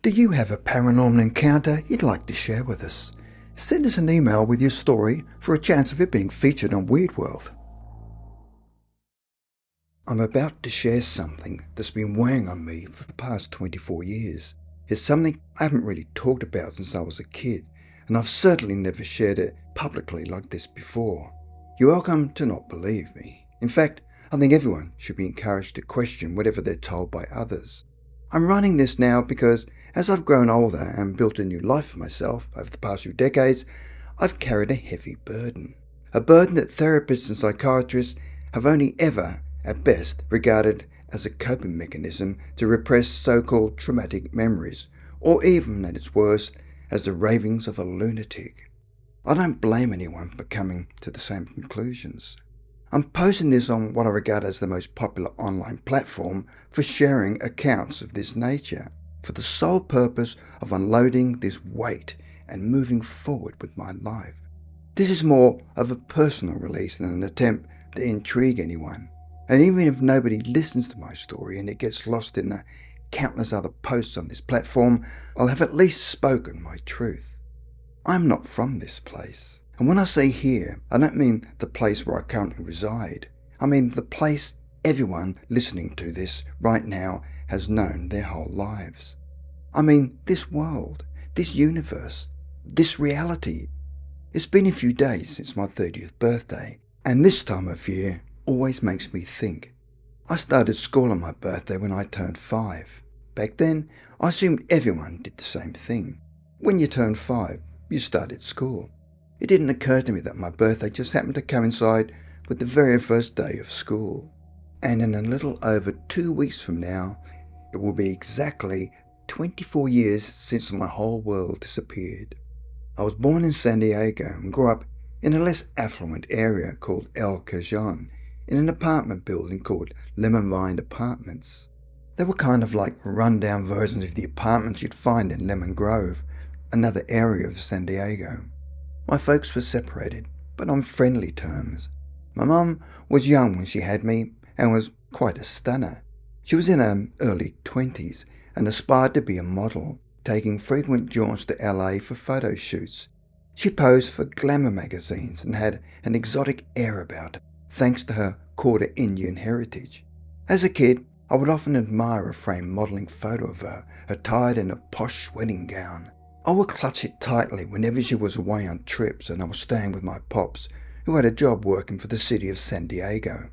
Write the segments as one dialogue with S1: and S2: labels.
S1: Do you have a paranormal encounter you'd like to share with us? Send us an email with your story for a chance of it being featured on Weird World. I'm about to share something that's been weighing on me for the past 24 years. It's something I haven't really talked about since I was a kid, and I've certainly never shared it publicly like this before. You're welcome to not believe me. In fact, I think everyone should be encouraged to question whatever they're told by others. I'm running this now because as I've grown older and built a new life for myself over the past few decades, I've carried a heavy burden. A burden that therapists and psychiatrists have only ever, at best, regarded as a coping mechanism to repress so-called traumatic memories, or even, at its worst, as the ravings of a lunatic. I don't blame anyone for coming to the same conclusions. I'm posting this on what I regard as the most popular online platform for sharing accounts of this nature, for the sole purpose of unloading this weight and moving forward with my life. This is more of a personal release than an attempt to intrigue anyone. And even if nobody listens to my story and it gets lost in the countless other posts on this platform, I'll have at least spoken my truth. I'm not from this place. And when I say here, I don't mean the place where I currently reside. I mean the place everyone listening to this right now has known their whole lives. I mean this world, this universe, this reality. It's been a few days since my 30th birthday, and this time of year always makes me think. I started school on my birthday when I turned 5. Back then, I assumed everyone did the same thing. When you turned 5, you started school. It didn't occur to me that my birthday just happened to coincide with the very first day of school. And in a little over 2 weeks from now, it will be exactly 24 years since my whole world disappeared. I was born in San Diego and grew up in a less affluent area called El Cajon, in an apartment building called Lemon Vine Apartments. They were kind of like run-down versions of the apartments you'd find in Lemon Grove, another area of San Diego. My folks were separated, but on friendly terms. My mum was young when she had me and was quite a stunner. She was in her early 20s and aspired to be a model, taking frequent jaunts to LA for photo shoots. She posed for glamour magazines and had an exotic air about her, thanks to her quarter Indian heritage. As a kid, I would often admire a framed modelling photo of her, attired in a posh wedding gown. I would clutch it tightly whenever she was away on trips and I was staying with my pops, who had a job working for the city of San Diego.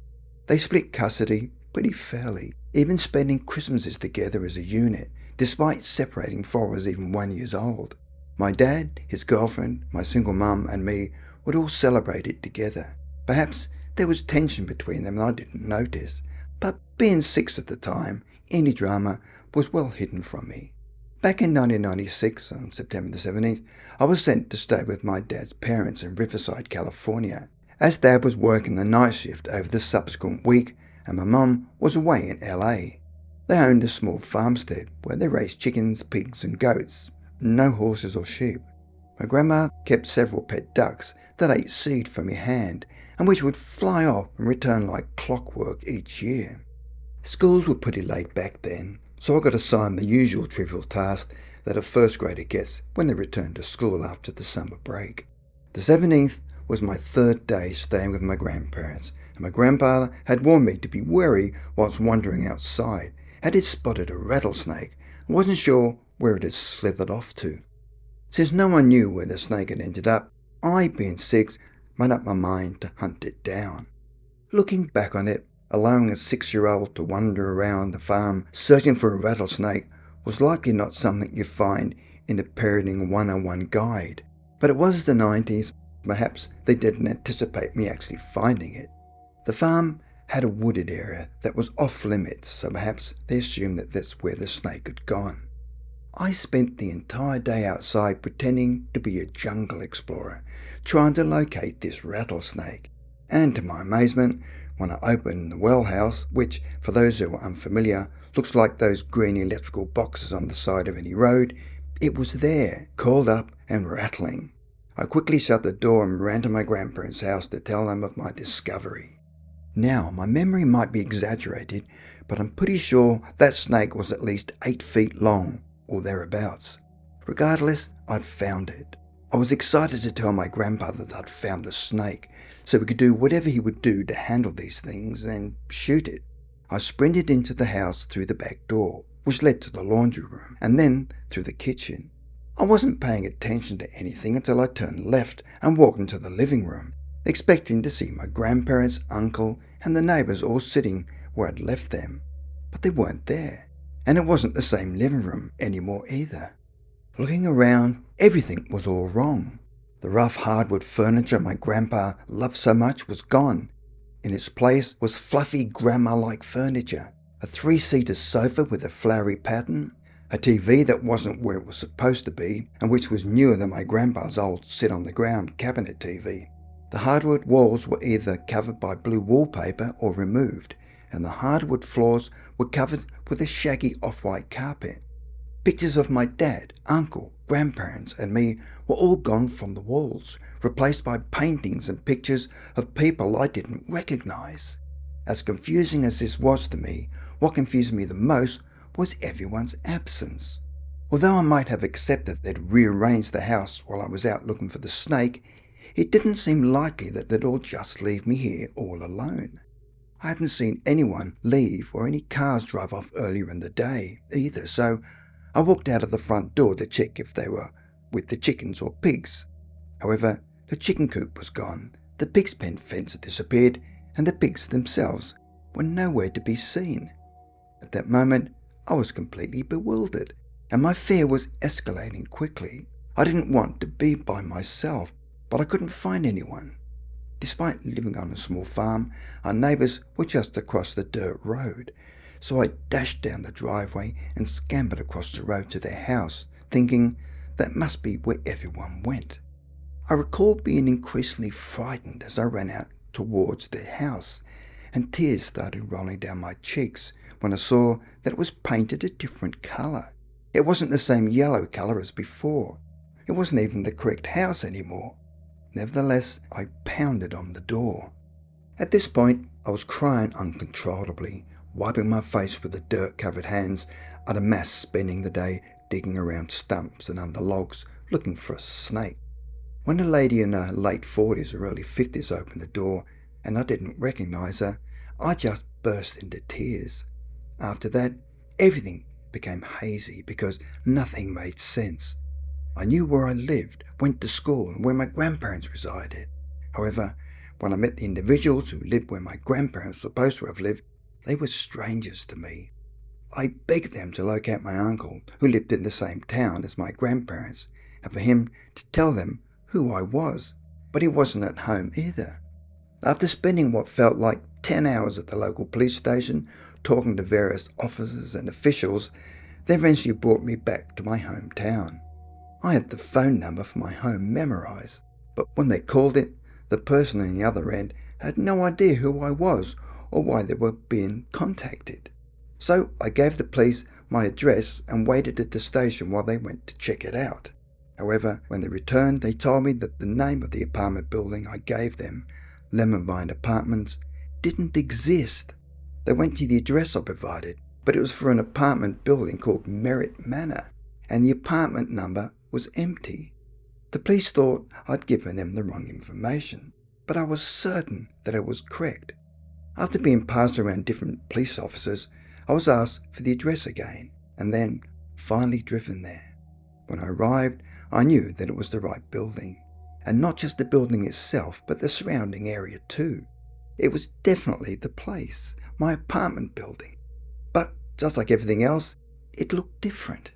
S1: They split custody pretty fairly, even spending Christmases together as a unit, despite separating before I was even 1 year old. My dad, his girlfriend, my single mum and me would all celebrate it together. Perhaps there was tension between them and I didn't notice, but being 6 at the time, any drama was well hidden from me. Back in 1996, on September the 17th, I was sent to stay with my dad's parents in Riverside, California, as Dad was working the night shift over the subsequent week and my mum was away in LA. They owned a small farmstead where they raised chickens, pigs and goats, no horses or sheep. My grandma kept several pet ducks that ate seed from your hand and which would fly off and return like clockwork each year. Schools were pretty laid back then, so I got assigned the usual trivial task that a first grader gets when they return to school after the summer break. The 17th was my 3rd day staying with my grandparents, and my grandfather had warned me to be wary whilst wandering outside, had spotted a rattlesnake and wasn't sure where it had slithered off to. Since no one knew where the snake had ended up, I, being 6, made up my mind to hunt it down. Looking back on it, allowing a 6-year-old to wander around the farm searching for a rattlesnake was likely not something you'd find in a parenting 101 guide. But it was the 90s, perhaps they didn't anticipate me actually finding it. The farm had a wooded area that was off limits, so perhaps they assumed that that's where the snake had gone. I spent the entire day outside pretending to be a jungle explorer, trying to locate this rattlesnake. And to my amazement, when I opened the well house, which, for those who are unfamiliar, looks like those green electrical boxes on the side of any road, it was there, curled up and rattling. I quickly shut the door and ran to my grandparents' house to tell them of my discovery. Now, my memory might be exaggerated, but I'm pretty sure that snake was at least 8 feet long, or thereabouts. Regardless, I'd found it. I was excited to tell my grandfather that I'd found the snake, so we could do whatever he would do to handle these things and shoot it. I sprinted into the house through the back door, which led to the laundry room, and then through the kitchen. I wasn't paying attention to anything until I turned left and walked into the living room, expecting to see my grandparents, uncle, and the neighbours all sitting where I'd left them. But they weren't there, and it wasn't the same living room anymore either. Looking around, everything was all wrong. The rough hardwood furniture my grandpa loved so much was gone. In its place was fluffy grandma-like furniture, a 3-seater sofa with a flowery pattern, a TV that wasn't where it was supposed to be and which was newer than my grandpa's old sit-on-the-ground cabinet TV. The hardwood walls were either covered by blue wallpaper or removed, and the hardwood floors were covered with a shaggy off-white carpet. Pictures of my dad, uncle, grandparents and me were all gone from the walls, replaced by paintings and pictures of people I didn't recognise. As confusing as this was to me, what confused me the most was everyone's absence. Although I might have accepted they'd rearranged the house while I was out looking for the snake, it didn't seem likely that they'd all just leave me here all alone. I hadn't seen anyone leave or any cars drive off earlier in the day either, so I walked out of the front door to check if they were with the chickens or pigs. However, the chicken coop was gone, the pig's pen fence had disappeared, and the pigs themselves were nowhere to be seen. At that moment, I was completely bewildered, and my fear was escalating quickly. I didn't want to be by myself, but I couldn't find anyone. Despite living on a small farm, our neighbours were just across the dirt road, so I dashed down the driveway and scampered across the road to their house, thinking that must be where everyone went. I recall being increasingly frightened as I ran out towards their house, and tears started rolling down my cheeks when I saw that it was painted a different colour. It wasn't the same yellow colour as before. It wasn't even the correct house anymore. Nevertheless, I pounded on the door. At this point, I was crying uncontrollably, wiping my face with the dirt-covered hands I'd amassed spending the day digging around stumps and under logs looking for a snake. When a lady in her late 40s or early 50s opened the door and I didn't recognise her, I just burst into tears. After that, everything became hazy because nothing made sense. I knew where I lived, went to school, and where my grandparents resided. However, when I met the individuals who lived where my grandparents were supposed to have lived, they were strangers to me. I begged them to locate my uncle, who lived in the same town as my grandparents, and for him to tell them who I was, but he wasn't at home either. After spending what felt like 10 hours at the local police station, talking to various officers and officials, they eventually brought me back to my hometown. I had the phone number for my home memorised, but when they called it, the person on the other end had no idea who I was or why they were being contacted. So I gave the police my address and waited at the station while they went to check it out. However, when they returned, they told me that the name of the apartment building I gave them, Lemon Vine Apartments, didn't exist. They went to the address I provided, but it was for an apartment building called Merritt Manor, and the apartment number was empty. The police thought I'd given them the wrong information, but I was certain that it was correct. After being passed around different police officers, I was asked for the address again, and then finally driven there. When I arrived, I knew that it was the right building, and not just the building itself, but the surrounding area too. It was definitely the place, my apartment building. But just like everything else, it looked different.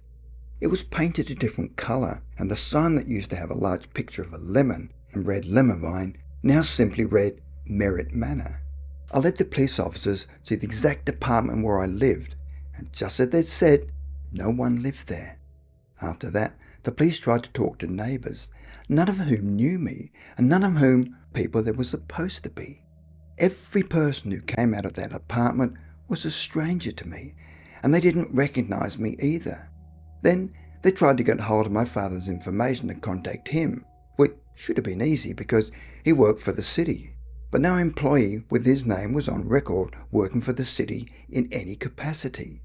S1: It was painted a different colour, and the sign that used to have a large picture of a lemon and read Lemon Vine now simply read Merritt Manor. I led the police officers to the exact apartment where I lived, and just as they'd said, no one lived there. After that, the police tried to talk to neighbours, none of whom knew me, and none of whom people there were supposed to be. Every person who came out of that apartment was a stranger to me, and they didn't recognise me either. Then they tried to get hold of my father's information and contact him, which should have been easy because he worked for the city. But no employee with his name was on record working for the city in any capacity.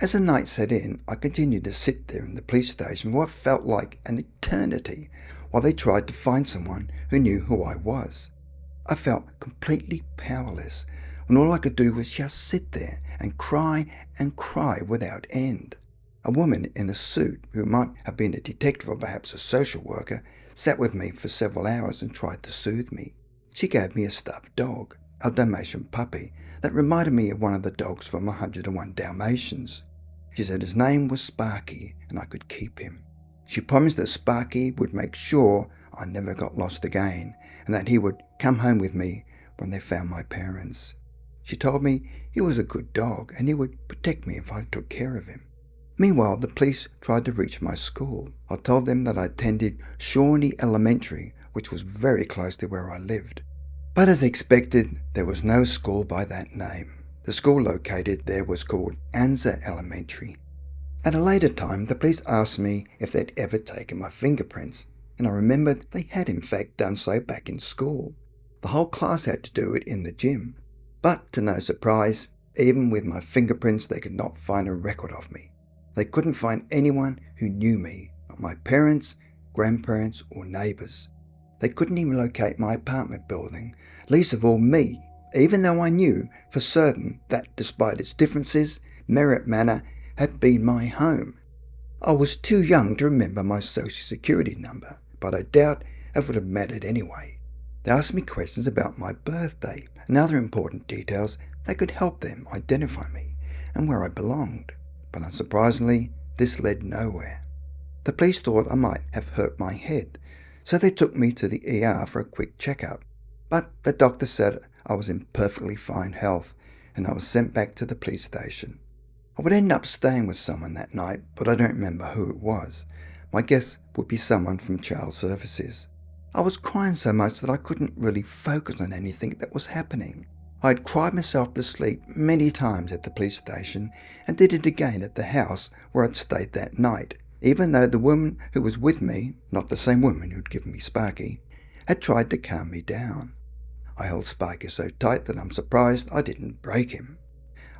S1: As the night set in, I continued to sit there in the police station for what felt like an eternity while they tried to find someone who knew who I was. I felt completely powerless when all I could do was just sit there and cry without end. A woman in a suit, who might have been a detective or perhaps a social worker, sat with me for several hours and tried to soothe me. She gave me a stuffed dog, a Dalmatian puppy, that reminded me of one of the dogs from 101 Dalmatians. She said his name was Sparky and I could keep him. She promised that Sparky would make sure I never got lost again and that he would come home with me when they found my parents. She told me he was a good dog and he would protect me if I took care of him. Meanwhile, the police tried to reach my school. I told them that I attended Shawnee Elementary, which was very close to where I lived. But as expected, there was no school by that name. The school located there was called Anza Elementary. At a later time, the police asked me if they'd ever taken my fingerprints, and I remembered they had in fact done so back in school. The whole class had to do it in the gym. But to no surprise, even with my fingerprints, they could not find a record of me. They couldn't find anyone who knew me, not my parents, grandparents, or neighbours. They couldn't even locate my apartment building, least of all me, even though I knew for certain that, despite its differences, Merritt Manor had been my home. I was too young to remember my social security number, but I doubt it would have mattered anyway. They asked me questions about my birthday and other important details that could help them identify me and where I belonged. But unsurprisingly, this led nowhere. The police thought I might have hurt my head, so they took me to the ER for a quick checkup. But the doctor said I was in perfectly fine health and I was sent back to the police station. I would end up staying with someone that night, but I don't remember who it was. My guess would be someone from Child Services. I was crying so much that I couldn't really focus on anything that was happening. I had cried myself to sleep many times at the police station and did it again at the house where I'd stayed that night, even though the woman who was with me, not the same woman who'd given me Sparky, had tried to calm me down. I held Sparky so tight that I'm surprised I didn't break him.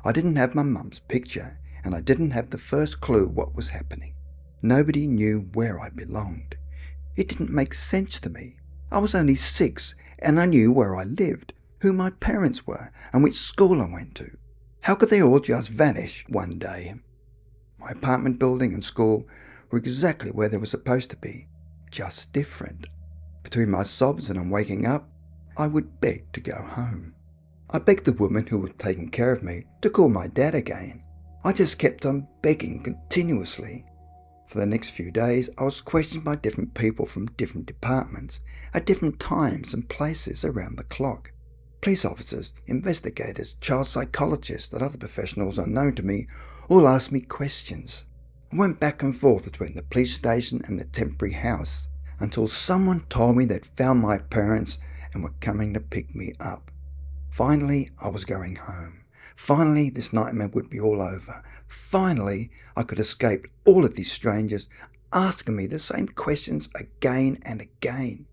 S1: I didn't have my mum's picture, and I didn't have the first clue what was happening. Nobody knew where I belonged. It didn't make sense to me. I was only 6, and I knew where I lived, who my parents were, and which school I went to. How could they all just vanish one day? My apartment building and school were exactly where they were supposed to be, just different. Between my sobs and I'm waking up, I would beg to go home. I begged the woman who was taking care of me to call my dad again. I just kept on begging continuously. For the next few days, I was questioned by different people from different departments at different times and places around the clock. Police officers, investigators, child psychologists and other professionals unknown to me all asked me questions. I went back and forth between the police station and the temporary house until someone told me they'd found my parents and were coming to pick me up. Finally, I was going home. Finally, this nightmare would be all over. Finally, I could escape all of these strangers asking me the same questions again and again.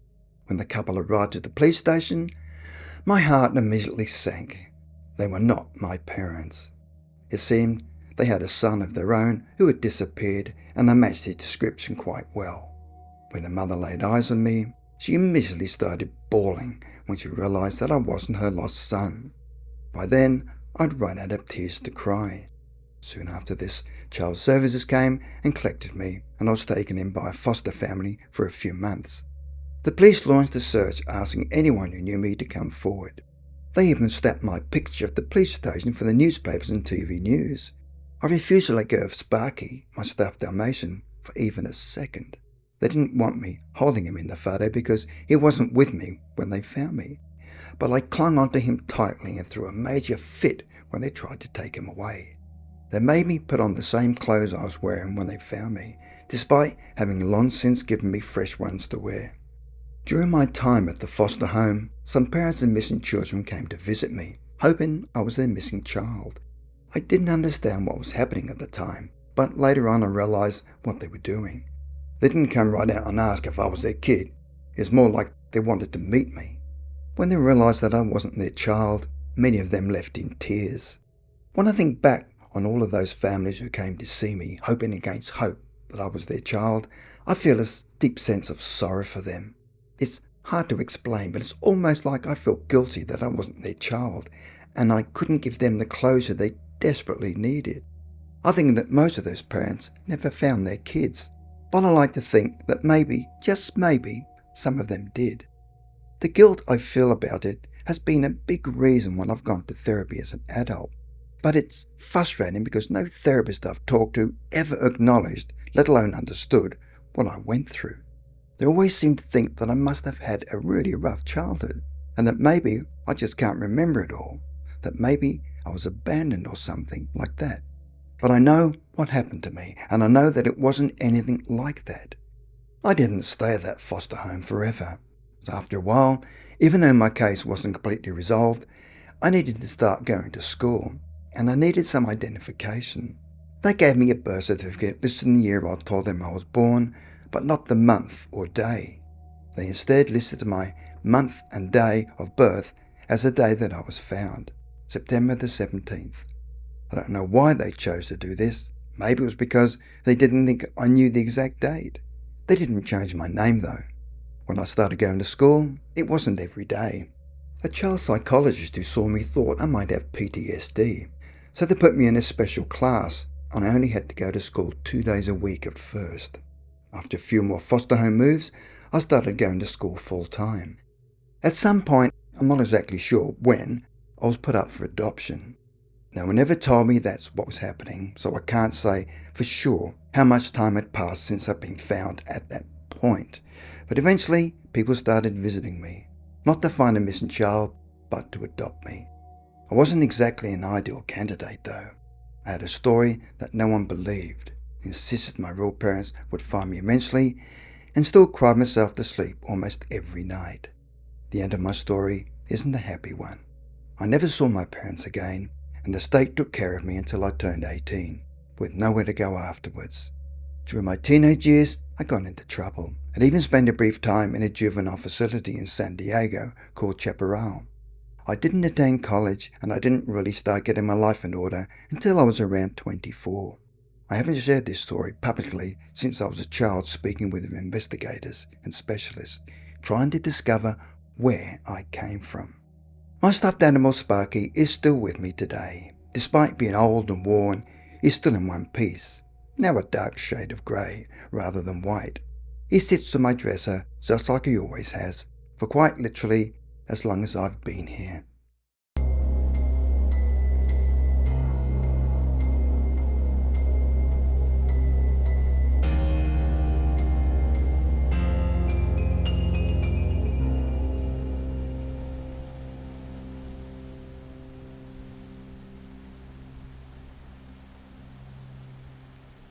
S1: When the couple arrived at the police station, my heart immediately sank. They were not my parents. It seemed they had a son of their own who had disappeared, and I matched his description quite well. When the mother laid eyes on me, she immediately started bawling when she realised that I wasn't her lost son. By then, I'd run out of tears to cry. Soon after this, Child Services came and collected me, and I was taken in by a foster family for a few months. The police launched a search asking anyone who knew me to come forward. They even snapped my picture of the police station for the newspapers and TV news. I refused to let go of Sparky, my stuffed Dalmatian, for even a second. They didn't want me holding him in the photo because he wasn't with me when they found me. But I clung onto him tightly and threw a major fit when they tried to take him away. They made me put on the same clothes I was wearing when they found me, despite having long since given me fresh ones to wear. During my time at the foster home, some parents of missing children came to visit me, hoping I was their missing child. I didn't understand what was happening at the time, but later on I realised what they were doing. They didn't come right out and ask if I was their kid. It was more like they wanted to meet me. When they realised that I wasn't their child, many of them left in tears. When I think back on all of those families who came to see me, hoping against hope that I was their child, I feel a deep sense of sorrow for them. It's hard to explain, but it's almost like I felt guilty that I wasn't their child, and I couldn't give them the closure they desperately needed. I think that most of those parents never found their kids, but I like to think that maybe, just maybe, some of them did. The guilt I feel about it has been a big reason why I've gone to therapy as an adult. But it's frustrating because no therapist I've talked to ever acknowledged, let alone understood, what I went through. They always seem to think that I must have had a really rough childhood, and that maybe I just can't remember it all, that maybe I was abandoned or something like that. But I know what happened to me, and I know that it wasn't anything like that. I didn't stay at that foster home forever. So after a while, even though my case wasn't completely resolved, I needed to start going to school, and I needed some identification. They gave me a birth certificate listing the year I told them I was born, but not the month or day. They instead listed my month and day of birth as the day that I was found, September the 17th. I don't know why they chose to do this. Maybe it was because they didn't think I knew the exact date. They didn't change my name though. When I started going to school, it wasn't every day. A child psychologist who saw me thought I might have PTSD, so they put me in a special class, and I only had to go to school 2 days a week at first. After a few more foster home moves, I started going to school full time. At some point, I'm not exactly sure when, I was put up for adoption. No one ever told me that's what was happening, so I can't say for sure how much time had passed since I'd been found at that point. But eventually, people started visiting me, not to find a missing child, but to adopt me. I wasn't exactly an ideal candidate though. I had a story that no one believed, insisted my real parents would find me eventually, and still cried myself to sleep almost every night. The end of my story isn't a happy one. I never saw my parents again, and the state took care of me until I turned 18, with nowhere to go afterwards. During my teenage years, I got into trouble, and even spent a brief time in a juvenile facility in San Diego called Chaparral. I didn't attend college, and I didn't really start getting my life in order until I was around 24. I haven't shared this story publicly since I was a child, speaking with investigators and specialists, trying to discover where I came from. My stuffed animal Sparky is still with me today. Despite being old and worn, he's still in one piece, now a dark shade of grey rather than white. He sits on my dresser just like he always has, for quite literally as long as I've been here.